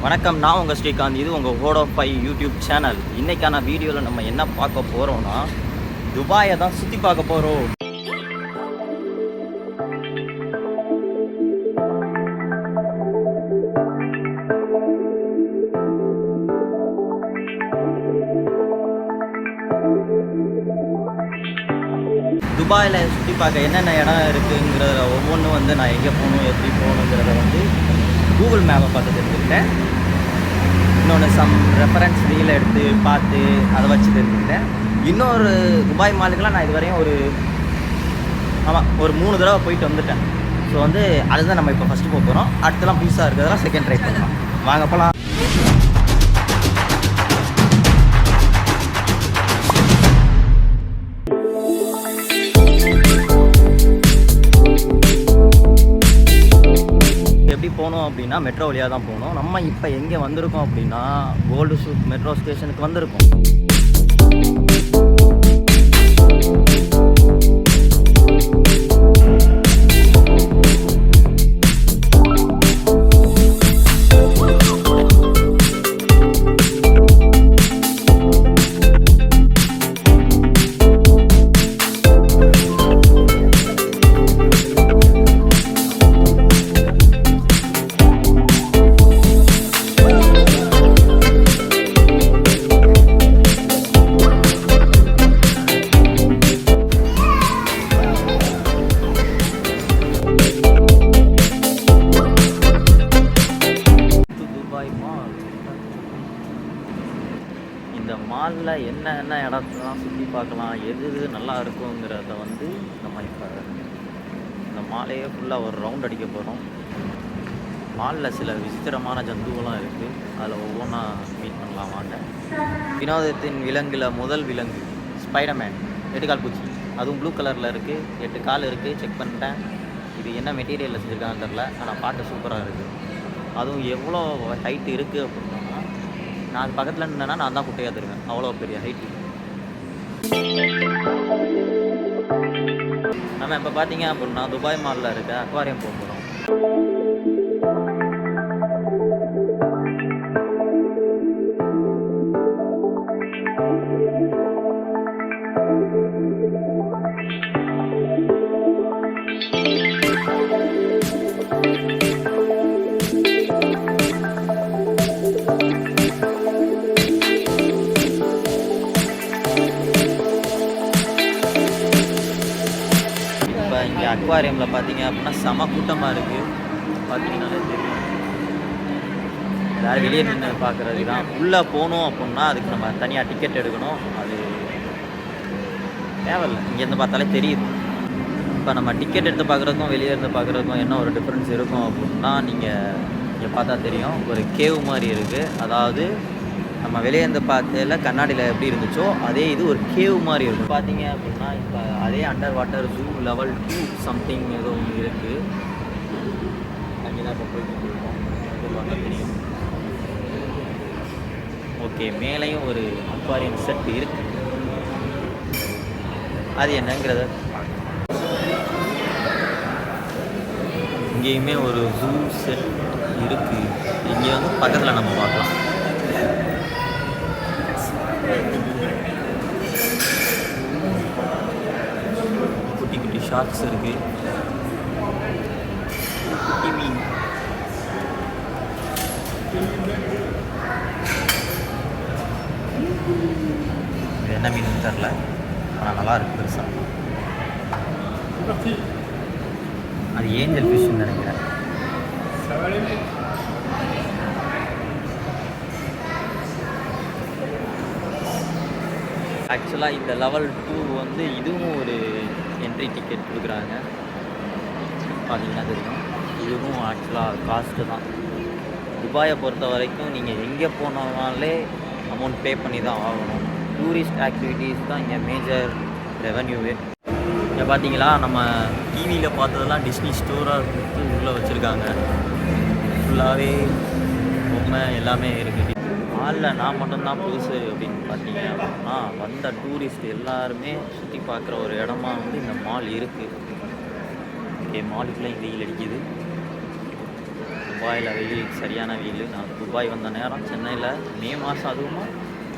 வணக்கம், நான் உங்கள் ஸ்ரீகாந்த். இது உங்கள் ஹோடோ5 யூடியூப் சேனல். இன்றைக்கான வீடியோவில் நம்ம என்ன பார்க்க போகிறோம்னா, துபாயை தான் சுற்றி பார்க்க போகிறோம். துபாயில் சுற்றி பார்க்க என்னென்ன இடம் இருக்குங்கிறத ஒவ்வொன்றும் வந்து நான் எங்கே போகணும், எப்படி போகணுங்கிறத வந்து கூகுள் மேப்பை பார்த்து தெரிஞ்சுக்கிட்டேன். இன்னொன்று ரெஃபரன்ஸ் ரீல் எடுத்து பார்த்து அதை வச்சு தெரிஞ்சுக்கிட்டேன். இன்னொரு துபாய் மாலுக்கெலாம் நான் இதுவரையும் ஒரு 3 தடவை போயிட்டு வந்துட்டேன். ஸோ வந்து அதுதான் நம்ம இப்போ ஃபஸ்ட்டு போக போகிறோம். அடுத்தலாம் புதுசாக இருக்கிறதெல்லாம் செகண்ட் ட்ரை பண்ணலாம். வாங்க போகலாம். எப்படி போகணும் அப்படின்னா மெட்ரோ வழியாக தான் போகணும். நம்ம இப்போ எங்கே வந்திருக்கோம் அப்படின்னா கோல்டு ஷூட் மெட்ரோ ஸ்டேஷனுக்கு வந்திருக்கோம். இந்த மாலில் என்ன இடத்தெல்லாம் சுற்றி பார்க்கலாம், எது நல்லா இருக்குங்கிறத வந்து நம்ம இப்போ இந்த மாலையே ஃபுல்லாக ஒரு ரவுண்ட் அடிக்க போகிறோம். மாலில் சில விசித்திரமான ஜந்துவெலாம் இருக்குது. அதில் ஒவ்வொன்றா மீட் பண்ணலாம் வாங்க. வினோதத்தின் விலங்கில் முதல் விலங்கு ஸ்பைடர்மேன், 8 கால் பூச்சி. அதுவும் ப்ளூ கலரில் இருக்குது, 8 கால் இருக்குது. செக் பண்ணிட்டேன். இது என்ன மெட்டீரியலில் செஞ்சுருக்காங்கன்னு தெரில, ஆனால் பார்க்க சூப்பராக இருக்குது. அதுவும் எவ்வளோ ஹைட்டு இருக்குது அப்படின்னா, நான் அது பக்கத்தில் நின்னா நான் தான் குட்டையாக தருவேன். அவ்வளோ பெரிய ஹைட்டு. நம்ம இப்போ பார்த்தீங்க அப்படின்னா துபாய் மாலில் இருக்க அக்வாரியம் போக போகிறோம். இங்கே அக்வாரியமில் பார்த்தீங்க அப்படின்னா செம கூட்டமாக இருக்குது. பார்த்தீங்கன்னாலே தெரியும். எல்லோரும் வெளியே நின்று பார்க்குறது தான். உள்ளே போகணும் அப்படின்னா அதுக்கு நம்ம தனியாக டிக்கெட் எடுக்கணும். அது தேவையில்லை, இங்கேருந்து பார்த்தாலே தெரியுது. இப்போ நம்ம டிக்கெட் எடுத்து பார்க்குறதுக்கும் வெளியே இருந்து பார்க்குறதுக்கும் என்ன ஒரு டிஃப்ரென்ஸ் இருக்கும் அப்படின்னா, நீங்கள் இங்கே பார்த்தா தெரியும். ஒரு கேவ் மாதிரி இருக்குது. அதாவது நம்ம வெளியே இருந்து பார்த்ததில் கண்ணாடியில் எப்படி இருந்துச்சோ அதே இது ஒரு கேவ் மாதிரி இருக்கும். பார்த்தீங்க அப்படின்னா இப்போ அதே under water zoo level 2 something ஏதோ ஒன்று இருக்குது. அங்கே தான் இப்போ போயிட்டு இருக்கோம். அது பார்த்தா தெரியும். ஓகே, மேலேயும் ஒரு அக்வாரியம் செட் இருக்குது. அது என்னங்கிறத இங்கேயுமே ஒரு ஜூ செட் இருக்குது. இங்கே வந்து பக்கத்தில் நம்ம பார்க்கலாம். குட்டி குட்டி ஷார்க்ஸ் இருக்குது. குட்டி மீன். இது என்ன மீன் தெரில, ஆனால் நல்லா இருக்குது பெருசாக. அது ஏஞ்சல் ஃபிஷ்ன்னு நினைக்கிறேன். ஆக்சுவலாக இந்த லெவல் 2 வந்து இதுவும் ஒரு என்ட்ரி டிக்கெட் கொடுக்குறாங்க. பார்த்தீங்கன்னா தெரியும். இதுவும் ஆக்சுவலாக காஸ்ட்டு தான். துபாயை பொறுத்த வரைக்கும் நீங்கள் எங்கே போனாலே அமௌண்ட் பே பண்ணி தான் ஆகணும். டூரிஸ்ட் ஆக்டிவிட்டீஸ் தான் இங்கே மேஜர் ரெவன்யூவே. இங்கே பார்த்தீங்களா, நம்ம டிவியில் பார்த்ததெல்லாம் டிஸ்னி ஸ்டோராக கொடுத்து உள்ளே வச்சுருக்காங்க. ஃபுல்லாகவே பொம்மை எல்லாமே இருக்குது. மாலில் நான் மட்டும்தான் புதுசு அப்படின்னு பார்த்தீங்க அப்படின்னா, வந்த டூரிஸ்ட் எல்லாருமே சுற்றி பார்க்குற ஒரு இடமா வந்து இந்த மால் இருக்குது. ஓகே, மாலுக்குள்ளே வெயில் அடிக்குது. துபாயில் வெயில் சரியான வெயில். நான் துபாய் வந்த நேரம் சென்னையில் மே மாதம், அதுவும்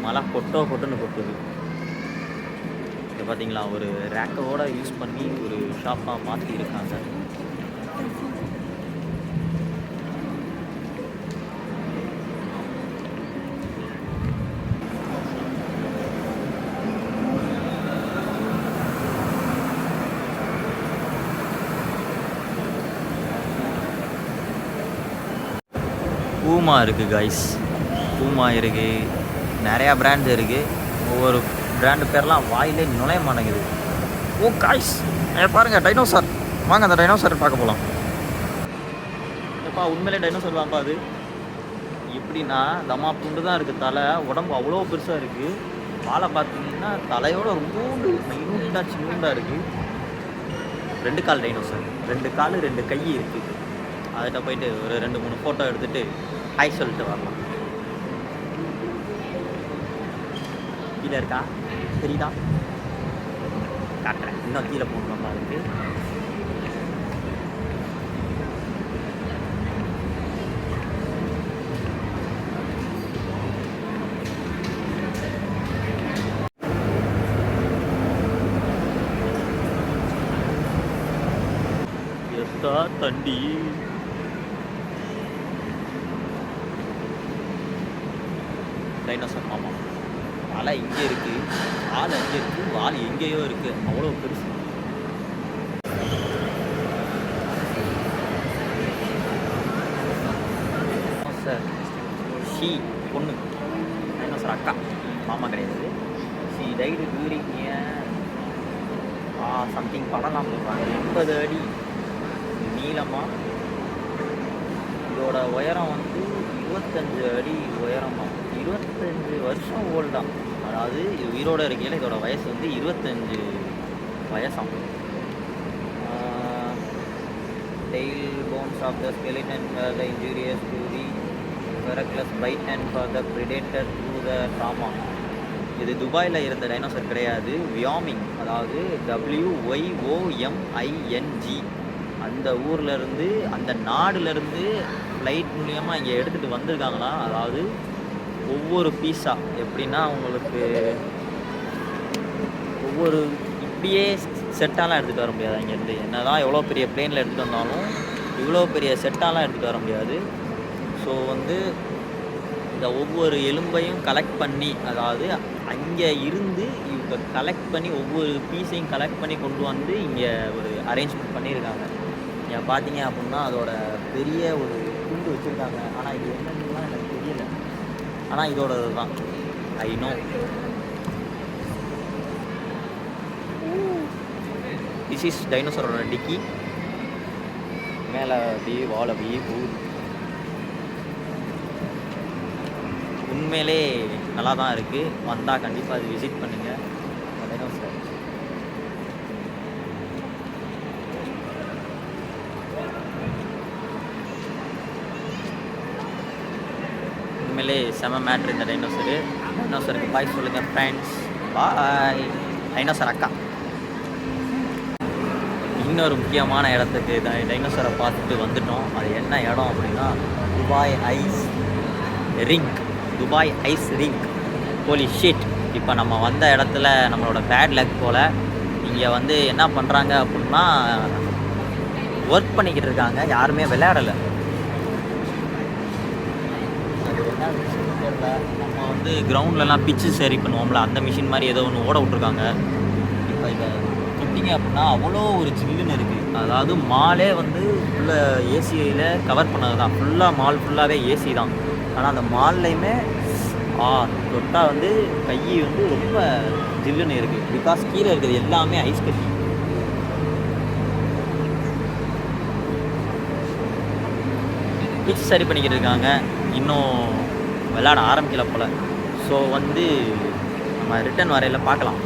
மழை கொட்டுன்னு கொட்டுது. இதை பார்த்தீங்களா, ஒரு ரேக்கோட யூஸ் பண்ணி ஒரு ஷாப்பாக மாற்றி இருக்காங்க. பூமா இருக்குது கைஸ், பூமா இருக்குது, நிறையா பிராண்ட்ஸ் இருக்குது. ஒவ்வொரு பிராண்டு பேர்லாம் வாயிலே நுழைய மாட்டேங்குது. ஓ கைஸ், பாருங்கள் டைனோசர். வாங்க அந்த டைனோசர் பார்க்க போகலாம். எப்பா உண்மையிலே டைனோசர் தான்ப்பா அது. எப்படின்னா தம்மா துண்டு தான் இருக்குது தலை, உடம்பு அவ்வளோ பெருசாக இருக்குது. வாழை பார்த்தீங்கன்னா தலையோட ரொம்ப மைனூண்டாக சின்னூண்டாக இருக்குது. 2 கால் டைனோசர், 2 கால் 2 கை இருக்குது. அதுகிட்ட போயிட்டு ஒரு 2-3 ஃபோட்டோ எடுத்துகிட்டு ஹாய் சொல்லிட்டு வரலாம். கீழே இருக்கா தெரியுதா? காட்டுறேன், இன்னும் கீழே போகணுமா இருக்குது. எத்தா தண்டி டைனோசர் மாமா. தலை இங்கே இருக்குது, கால் அங்கே இருக்குது, வால் எங்கேயோ இருக்குது. அவ்வளோ பெருசு. சார் ஷீ பொண்ணு, டைனோசர் அக்கா, மாமா கிடையாது. ஷீ டைடு டியூரிங் சம்திங் படம்லாம் சொல்கிறாங்க. 80 அடி நீளமாக. இதோட உயரம் வந்து 25 அடி உயரமாக. 25 வருஷம் ஓல்டாம். அதாவது இது உயிரோடு இருக்கையில் இதோட வயசு வந்து 25 வயசாம். Tail bones of the skeleton were the injurious to the reckless bite and for the predator through the trauma. இது துபாயில் இருந்த டைனோசர் கிடையாது, வியாமிங், அதாவது WYOMING. அந்த ஊர்லேருந்து, அந்த நாடுலேருந்து ஃப்ளைட் மூலியமாக இங்கே எடுத்துகிட்டு வந்திருக்காங்களாம். அதாவது ஒவ்வொரு பீஸாக எப்படின்னா உங்களுக்கு ஒவ்வொரு இப்படியே செட்டாலாம் எடுத்துகிட்டு வர முடியாது. இங்கேருந்து என்ன தான் எவ்வளோ பெரிய பிளேனில் எடுத்துகிட்டு வந்தாலும் இவ்வளோ பெரிய செட்டாலாம் எடுத்துகிட்டு வர முடியாது. ஸோ வந்து இந்த ஒவ்வொரு எலும்பையும் கலெக்ட் பண்ணி, அதாவது அங்கே இருந்து இவங்க கலெக்ட் பண்ணி ஒவ்வொரு பீஸையும் கலெக்ட் பண்ணி கொண்டு வந்து இங்கே ஒரு அரேஞ்ச்மெண்ட் பண்ணியிருக்காங்க. இங்கே பார்த்தீங்க அப்படின்னா அதோட பெரிய ஒரு துண்டு வச்சுருக்காங்க. ஆனால் இது என்னென்னலாம் எனக்கு தெரியல. ஆனால் இதோட தான் ஐ நோ. திஸ் இஸ் டைனோசரோட டிக்கி. மேலே அப்படியே வால் அப்படியே போகுது. உண்மையிலே நல்லா தான் இருக்குது. வந்தால் கண்டிப்பாக அது விசிட் பண்ணுங்கள். டைனோசர் உண்மையிலே செம மேட்ரு இந்த டைனோசரு. டைனோசருக்கு பாய் சொல்லுங்கள் ஃப்ரெண்ட்ஸ். பாய் டைனோசர் அக்கா. இன்னொரு முக்கியமான இடத்துக்கு டைனோசரை பார்த்துட்டு வந்துட்டோம். அது என்ன இடம் அப்படின்னா Dubai ice rink. Dubai ice rink. Holy shit. இப்போ நம்ம வந்த இடத்துல நம்மளோட பேட் லக் போல் இங்கே வந்து என்ன பண்ணுறாங்க அப்படின்னா ஒர்க் பண்ணிக்கிட்டு இருக்காங்க, யாருமே விளையாடலை. அது என்ன விஷயம் தெரியல. நம்ம வந்து கிரவுண்ட்லலாம் பிச்சு சரி பண்ணுவோம்ல, அந்த மிஷின் மாதிரி ஏதோ ஒன்று ஓட விட்ருக்காங்க. இப்போ இதை தொட்டிங்க அப்படின்னா அவ்வளோ ஒரு ஜில்லுன்னு இருக்குது. அதாவது மாலே வந்து ஃபுல்லாக ஏசியில் கவர் பண்ணது தான். ஃபுல்லாக மால் ஃபுல்லாகவே ஏசி தான். ஆனால் அந்த மால்லையுமே தொட்டா வந்து கை வந்து ரொம்ப ஜில்லுன்னு இருக்குது. பிகாஸ் கீழே இருக்கிறது எல்லாமே ஐஸ் கட்டி. பிச் சரி பண்ணிக்கிட்டு இருக்காங்க, இன்னும் விளையாட ஆரம்பிக்கல போல். ஸோ வந்து நம்ம ரிட்டன் வரையில் பார்க்கலாம்.